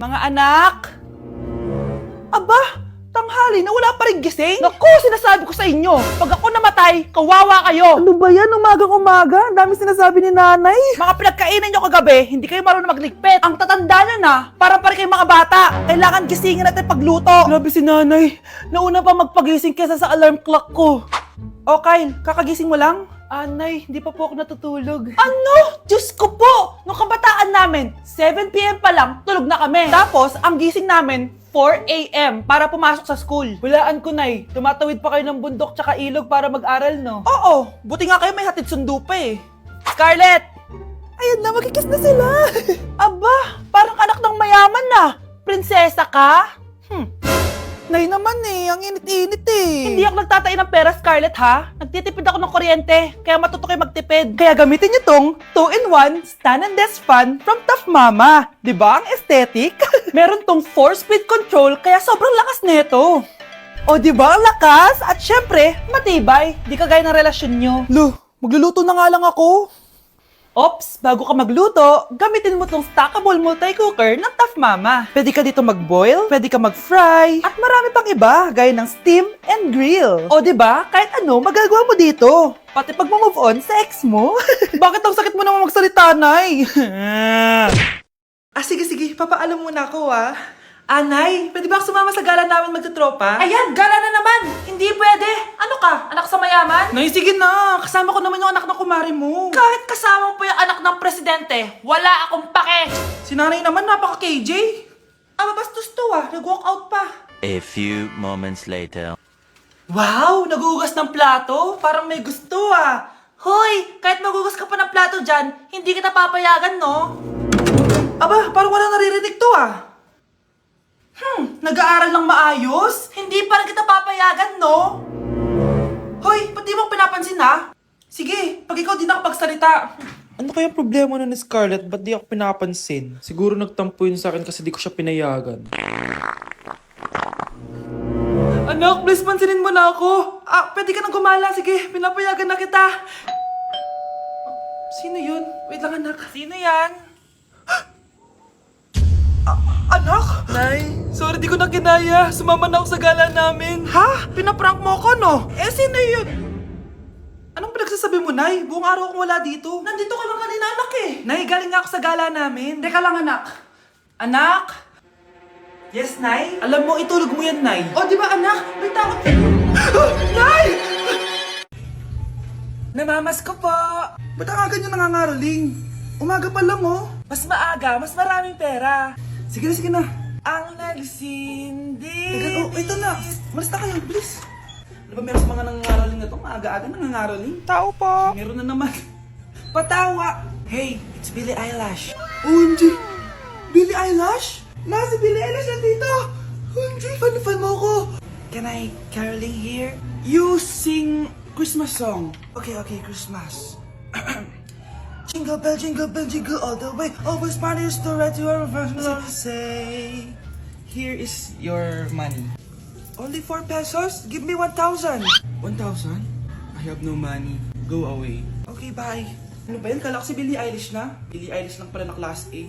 Mga anak! Aba, tanghali na wala pa rin gising? Naku, sinasabi ko sa inyo, pag ako namatay, kawawa kayo! Ano ba yan? Umagang-umaga? Ang dami sinasabi ni nanay. Mga pinagkainan nyo kagabi, hindi kayo marunong magligpit. Ang tatanda nyo na, parang pa rin kayong mga bata. Kailangan gisingin natin pagluto. Grabe si nanay, nauna pa magpagising kesa sa alarm clock ko. O Kyle, kakagising mo lang? Nay, hindi pa po ako natutulog. Ano? Diyos ko po! Nung kabataan namin, 7 p.m. pa lang, tulog na kami. Tapos, ang gising namin, 4 a.m. para pumasok sa school. Hulaan ko, Nay. Tumatawid pa kayo ng bundok tsaka ilog para mag-aral, no? Oo, buti nga kayo may hatid sundo pa eh. Scarlett! Ayun na, magkikis na sila. Aba, parang anak ng mayaman na. Prinsesa ka? Nay naman eh, ang init-init eh. Hindi ako nagtatain ng pera, Scarlett ha. Nagtitipid ako ng kuryente, kaya matuto kayo magtipid. Kaya gamitin niyo tong 2-in-1 stand and desk fan from Tough Mama. Diba ang aesthetic? Meron tong 4-speed control, kaya sobrang lakas nito. O diba ang lakas? At syempre, matibay. Di kagaya ng relasyon nyo. Lo, magluluto na nga lang ako. Ops, bago ka magluto, gamitin mo tong stackable multi-cooker ng Tough Mama. Pwede ka dito mag-boil, pwede ka mag-fry, at marami pang iba, gaya ng steam and grill. O diba, kahit ano, magagawa mo dito. Pati pag move on sa ex mo. Bakit ang sakit mo naman magsalita, Nay? Sige, papaalam muna ako Nay, pwede ba ako sumama sa gala namin magtutropa? Ayan, gala na naman! Hindi pwede! Ano ka? Anak sa mayaman? Nay, sige na! Kasama ko naman yung anak ng kumari mo. Kahit kasama mo pa yung anak ng presidente, wala akong pake! Si nanay naman, napaka-KJ. Mabastos to nag-walk out pa. A few moments later. Wow, nagugas ng plato? Parang may gusto Hoy, kahit magugas ka pa ng plato dyan, hindi kita papayagan, no? Aba, parang wala naririnig to nag-aaral ng maayos? Hindi pa rin kita papayagan, no? Hoy, ba't di mo pinapansin, Sige, pag ikaw di nakapagsalita. Ano kaya problema na ni Scarlett? Ba't di ako pinapansin? Siguro nagtampo yun sa akin kasi di ko siya pinayagan. Anak, please pansinin mo na ako. Pwede ka nang gumala. Sige, pinapayagan na kita. Sino yun? Wait lang, anak. Sino yan? Anak? Nay, sorry di ko na kinaya. Sumama na ako sa gala namin. Ha? Pinaprank mo ako, no? Sino yun? Anong pinagsasabi mo, Nay? Buong araw akong wala dito. Nandito ka lang kanina, anak Nay, galing nga ako sa gala namin. Teka lang, anak. Anak? Yes, Nay? Alam mo, itulog mo yan, Nay. O, di ba, anak? May takot. Nay! Namamas ko po. Ba't ang aga niyo nangangaroling? Umaga pa lang, Mas maaga, mas maraming pera. Sige na. Ang nagsindi. Teka, ito na. Malis na kayo, please. Ano ba meron sa mga nangangaroling na to? Maaga-aga nangangaroling. Tao po. Meron na naman. Patawa. Hey, it's Billie Eilish. OMG! Billie Eilish? Si Billie Eilish nandito. OMG, fan mo ko. Can I caroling here? You sing Christmas song. Okay, Christmas. Jingle bell, jingle all the way. Always money is to right to our first love. Say, here is your money. Only 4 pesos? Give me 1,000. 1,000? I have no money. Go away. Okay, bye. Ano ba yan? Kala ko si Billie Eilish na. Billie Eilish lang pala na class A.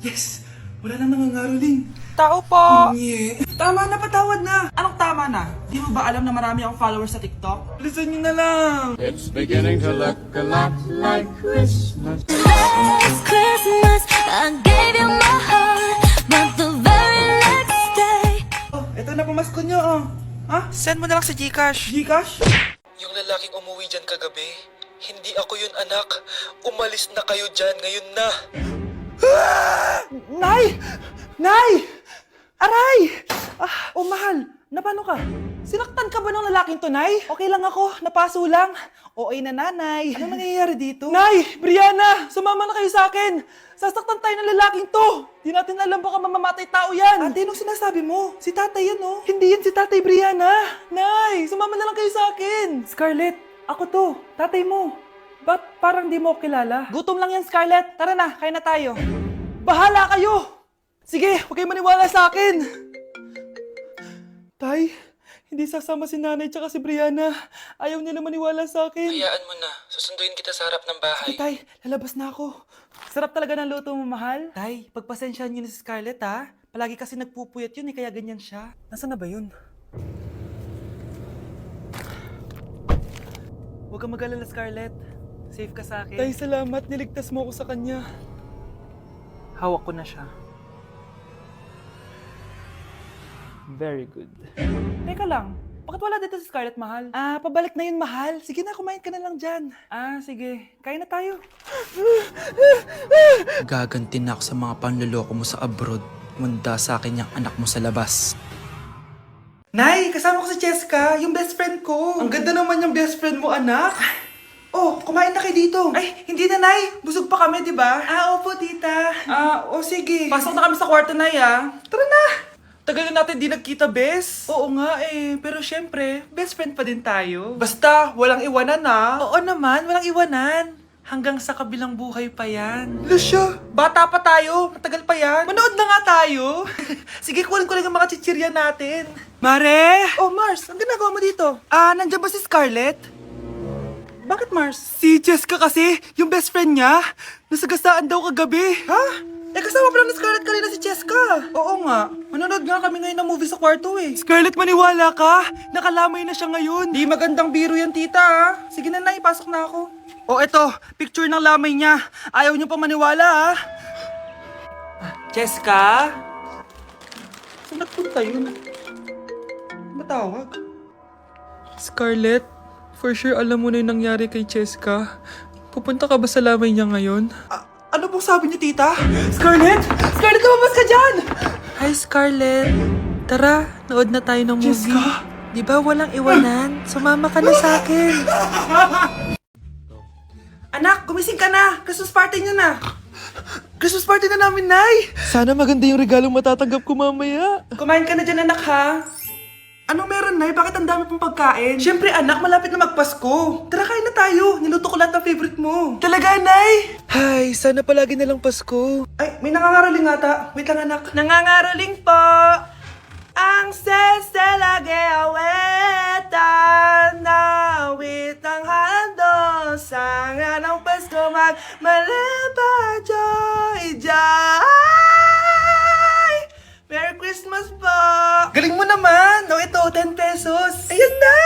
Yes! Wala nang nangangaroling. Tao po! Yeah. Tama na, patawad na! Anong tama na? Di mo ba alam na marami akong followers sa TikTok? Listen nyo na lang! It's beginning to look a lot like Christmas. Last Christmas, I gave you my heart, but the very next day. Ito na pamasko nyo, Send mo na lang sa Gcash. Gcash? Yung lalaking umuwi dyan kagabi, hindi ako yun, anak. Umalis na kayo dyan ngayon na. Nay! Nay! Aray! Mahal. Napano ka? Sinaktan ka ba ng lalaking to, Nay? Okay lang ako. Napaso lang. Okay na, nanay. Anong nangyayari dito? Nay! Brianna! Sumama na kayo sa akin! Sasaktan tayo ng lalaking to! Di natin alam baka mamamatay tao yan! Ate, anong sinasabi mo? Si tatay yan, Hindi yan si tatay, Brianna! Nay! Sumama na lang kayo sa akin! Scarlett, ako to. Tatay mo. Ba't parang di mo ako kilala? Gutom lang yan, Scarlett. Tara na, kain na tayo. Bahala kayo! Sige, huwag kayo maniwala sa akin! Tay, hindi sasama si nanay tsaka si Brianna. Ayaw nila maniwala sa akin. Hayaan mo na. Susunduin kita sa harap ng bahay. Sige, tay, lalabas na ako. Sarap talaga ng luto mo, mahal. Tay, pagpasensyahan niyo na si Scarlett, ha? Palagi kasi nagpupuyat yun, kaya ganyan siya. Nasaan na ba yun? Huwag kang mag-alala, Scarlett. Safe ka sa akin. Tay, salamat. Niligtas mo ako sa kanya. Hawak ko na siya. Very good. Teka lang. Bakit wala dito si Scarlett, mahal? Pabalik na yun, mahal. Sige na, kumain ka na lang dyan. Sige. Kain na tayo. Gaganti na ako sa mga panloloko mo sa abroad. Munda sa akin yung anak mo sa labas. Nay, kasama ko si Cheska, yung best friend ko. Ang ganda naman yung best friend mo, anak. Oh, kumain na kayo dito. Ay, hindi na, Nay. Busog pa kami, di ba? Opo, tita. Sige. Pasok na kami sa kwarto, Nay, Tara na. Tagal na natin di nagkita, bes. Oo nga pero syempre, best friend pa din tayo. Basta, walang iwanan Oo naman, walang iwanan. Hanggang sa kabilang buhay pa yan. Lucia, bata pa tayo. Matagal pa yan. Manood na nga tayo. Sige, kunin ko lang ang mga chichirya natin. Mare! Oh, Mars, ang ginagawa mo dito? Nandiyan ba si Scarlett? Bakit, Mars? Si Jessica kasi, yung best friend niya, nasagasaan daw kagabi. Ha? Kasama pala ni Scarlett kanina si Jessica. Oo nga. Manonood nga kami ngayon ng movie sa kwarto Scarlett, maniwala ka. Nakalamay na siya ngayon. Di magandang biro yan, tita Sige na, ipasok na ako. Eto, picture ng lamay niya. Ayaw niyo pa maniwala, Jessica? Saan nagpunta yun? Matawag? Scarlett, for sure alam mo na yung nangyari kay Jessica. Pupunta ka ba sa lamay niya ngayon? Ano pong sabi niyo, tita? Scarlett! Scarlett, lumabas ka dyan! Hi, Scarlett. Tara, nood na tayo ng movie. Jessica? Di ba walang iwanan? Sumama ka na sa akin. Anak, gumising ka na! Christmas party niyo na! Christmas party na namin, Nay! Sana maganda yung regalong matatanggap ko mamaya. Kumain ka na dyan, anak, ha? Anong meron, Nay? Bakit ang dami pong pagkain? Siyempre, anak, malapit na magpasko. Tara, kain na tayo. Niluto ko lahat ng favorite mo. Talaga, Nay? Ay, sana palagi na lang Pasko. Ay, may nangangaraling ata. Wait lang, anak. Nangangaraling po. Ang seselage awetan na witang hando sa nga ng Pasko magmalaba joy joy. Merry Christmas po! Galing mo naman! Ito, 10 pesos. Ayan na!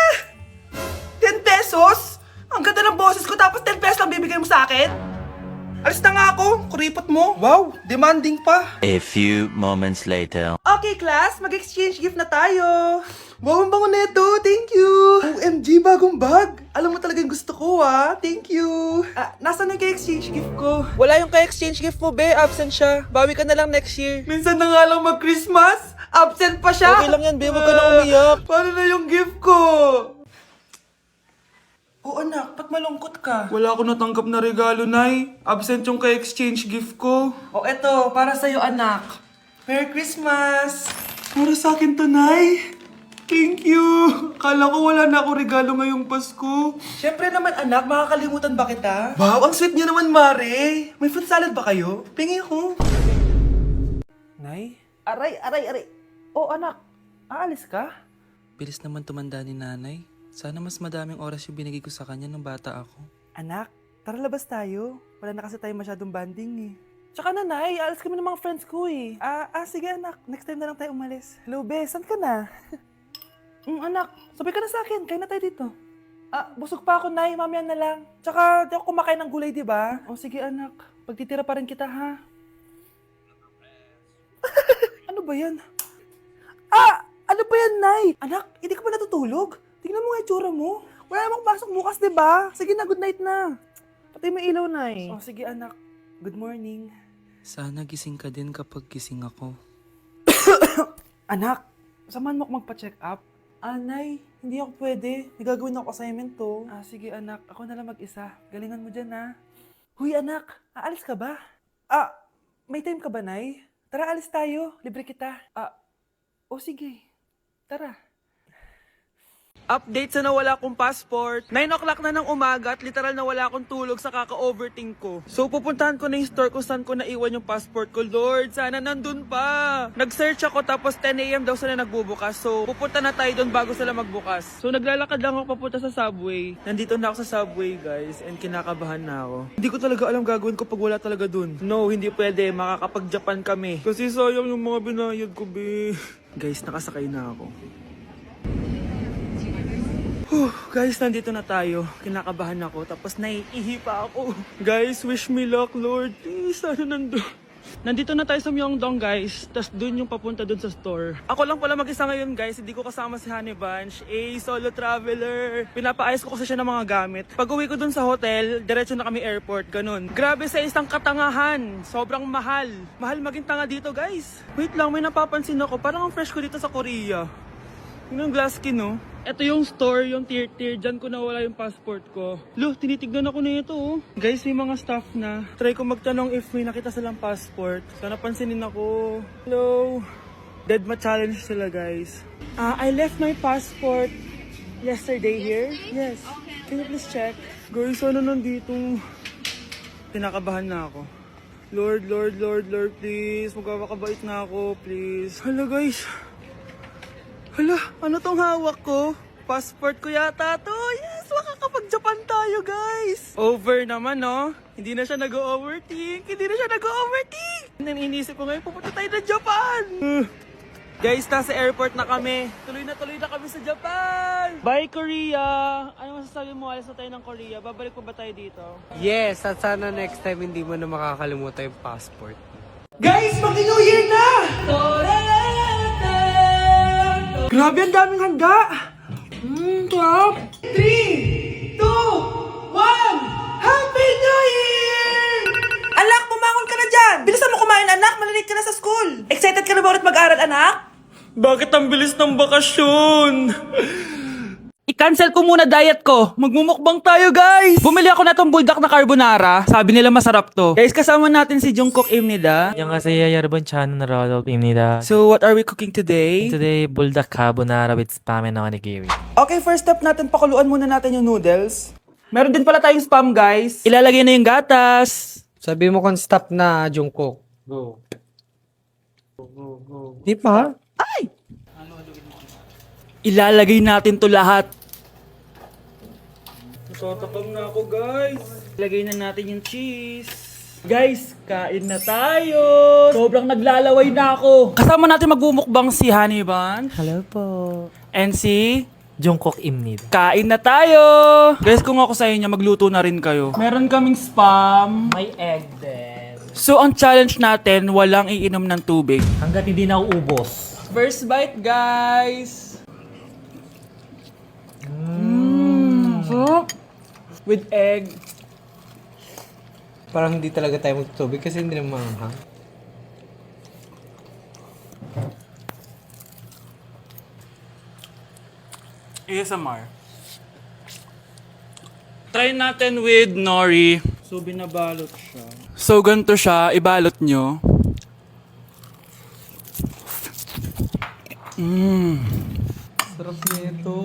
10 pesos? Ang ganda ng boses ko tapos 10 pesos lang bibigay mo sa akin? Alis na nga ako, kuripot mo. Wow, demanding pa. A few moments later. Okay, class, mag-exchange gift na tayo. Wow, ang bango neto. Thank you. OMG, bagong bag. Alam mo talaga yung gusto ko, Thank you. Nasaan yung exchange gift ko? Wala yung ka-exchange gift mo, be. Absent siya. Bawi ka na lang next year. Minsan na nga lang mag-Christmas. Absent pa siya. Okay lang yan, be. Huwag ka na umiyak. Paano na yung gift ko? Oo, anak. Ba't malungkot ka? Wala ako natanggap na regalo, Nay. Absent yung ka-exchange gift ko. Eto, para sa'yo, anak. Merry Christmas! Para sa akin to, Nay. Thank you! Kala ko wala na ako regalo ngayong Pasko. Siyempre naman, anak. Makakalimutan ba kita? Wow, ang sweet niyo naman, Mare. May fruit salad ba kayo? Pingi ako. Nay? Aray. Oh, anak. Aalis ka? Bilis naman tumanda ni nanay. Sana mas madaming oras yung binigay ko sa kanya nung bata ako. Anak, tara labas tayo. Wala na kasi tayo masyadong banding Tsaka nanay, alas kami ng mga friends ko sige anak, next time na lang tayo umalis. Hello, Be, saan ka na? Anak, sabay ka na sa akin, kain na tayo dito. Busog pa ako, Nay, mamaya na lang. Tsaka di ako kumakain ng gulay, di ba? Sige anak, pagtitira pa rin kita, ha? Ano ba yan? Ano ba yan, Nay? Anak, hindi ka pa natutulog? Tingnan mo nga itsura mo. Wala namang pasok bukas, di ba? Sige na, good night na. Patay mo ilaw, Nay. Sige anak, good morning. Sana gising ka din kapag gising ako. Anak, samahan mo ako magpa-check up. Nay, hindi ako pwede. May gagawin ako assignment to. Sige anak, ako na lang mag-isa. Galingan mo dyan, ha. Huy anak, aalis ka ba? May time ka ba, Nay? Tara, alis tayo. Libre kita. Sige. Tara. Update sa nawala kong passport. 9 o'clock na ng umaga at literal na wala akong tulog sa kaka-overthink ko. So pupuntahan ko na yung store kung saan ko naiwan yung passport ko. Lord, sana nandun pa. Nag-search ako tapos 10 a.m. daw sila nagbubukas. So pupunta na tayo doon bago sila magbukas. So naglalakad lang ako papunta sa subway. Nandito na ako sa subway guys and kinakabahan na ako. Hindi ko talaga alam gagawin ko pag wala talaga doon. No, hindi pwede. Makakapag-Japan kami. Kasi sayang yung mga binayad ko, be. Guys, nakasakay na ako. Guys, nandito na tayo. Kinakabahan ako. Tapos naiihi pa ako. Guys, wish me luck, Lord. Please, sana nandun. Nandito na tayo sa Myeongdong, guys. Tapos dun yung papunta dun sa store. Ako lang pala mag-isa ngayon, guys. Hindi ko kasama si Honey Bunch. Solo traveler. Pinapaayos ko kasi siya ng mga gamit. Pag uwi ko dun sa hotel, diretso na kami airport. Ganun. Grabe sa isang katangahan. Sobrang mahal. Mahal maging tanga dito, guys. Wait lang, may napapansin ako. Parang ang fresh ko dito sa Korea. Yun yung glass skin, no? Ito yung store, yung tier. Diyan ko nawala yung passport ko. Lo, tinitignan ako na ito, oh. Guys, may mga staff na. Try ko magtanong if may nakita silang passport. Sana pansinin ako. Hello? Deadma challenge sila, guys. I left my passport yesterday here. Yes. Can you please check? Guys, sana nandito? Tinakabahan na ako. Lord, please. Magkakabait na ako, please. Hala, guys. Hala, ano tong hawak ko? Passport ko yata to. Yes, makakapag-Japan tayo, guys. Over naman, no? Hindi na siya nag-overthink. Iniisip ko ngayon, pupunta tayo ng Japan. Guys, nasa airport na kami. Tuloy na kami sa Japan. Bye, Korea. Ano masasabi mo? Alas na tayo ng Korea. Babalik pa ba tayo dito? Yes, at sana next time hindi mo na makakalimutan yung passport. Guys, mag-New Year na! Grabe, ang daming handa! Sarap! 3, 2, 1, Happy New Year! Anak, bumangon ka na dyan! Bilisan mo kumain, anak! Malalate ka na sa school! Excited ka na ba ulit mag-aral, anak? Bakit ang bilis ng bakasyon? I-cancel ko muna diet ko. Magmumukbang tayo, guys. Bumili ako na tong buldak na carbonara. Sabi nila masarap to. Guys, kasama natin si Jungkook Imnida. 안녕하세요 여러분 저는 러럽입니다. So, what are we cooking today? Today buldak carbonara with spam and onigiri. Okay, first step natin, pakuluan muna natin yung noodles. Meron din pala tayong spam, guys. Ilalagay na yung gatas. Sabi mo kung stop na, Jungkook. Go. Di pa? Ilalagay natin to lahat. Natatakam na ako, guys. Ilagay na natin yung cheese. Guys, kain na tayo. Sobrang naglalaway na ako. Kasama natin magbumukbang si Honey Bun. Hello po. And si... 종콕입니다. Kain na tayo! Guys, kung ako sa inyo, magluto na rin kayo. Meron kaming spam. May egg din. So, ang challenge natin, walang iinom ng tubig. Hanggat hindi na uubos. First bite, guys! Sarap! With egg. Parang hindi talaga tayo magtutubig kasi hindi naman maanghang. ASMR. Try natin with nori. So, binabalot siya. So, ganito siya. Ibalot nyo. Sarap nito.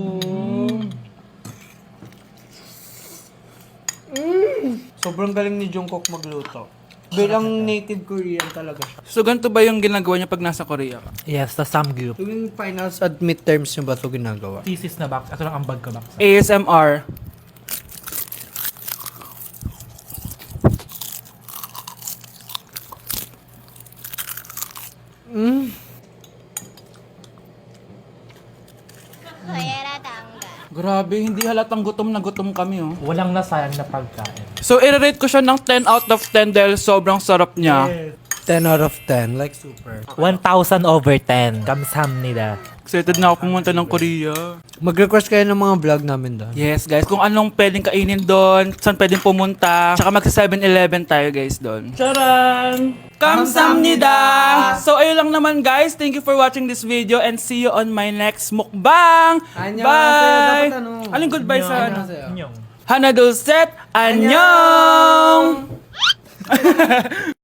Sobrang galing ni Jungkook magluto. Bilang native Korean talaga siya. So, ganito ba yung ginagawa niya pag nasa Korea ka? Yes, the samgyup. Tuwing finals at midterms nyo ba ito ginagawa? Thesis na box. Ito lang ang bag ko box. ASMR. Grabe, hindi halatang gutom na gutom kami, oh. Walang nasayang na pagkain. So, i-rate ko siya ng 10 out of 10 dahil sobrang sarap niya. 10 out of 10, like super. 1,000 over 10. 감사합니다. Excited na ako pumunta ng Korea. Mag-request kayo ng mga vlog namin doon. Yes, guys. Kung anong pwedeng kainin doon, saan pwedeng pumunta. Tsaka magsa 7-Eleven tayo, guys, doon. Charan! Kamsamnida! So, ayun lang naman, guys. Thank you for watching this video and see you on my next mukbang! Bye! Aling goodbye sa ano? 안녕. Hana Dulcet! Annyeong!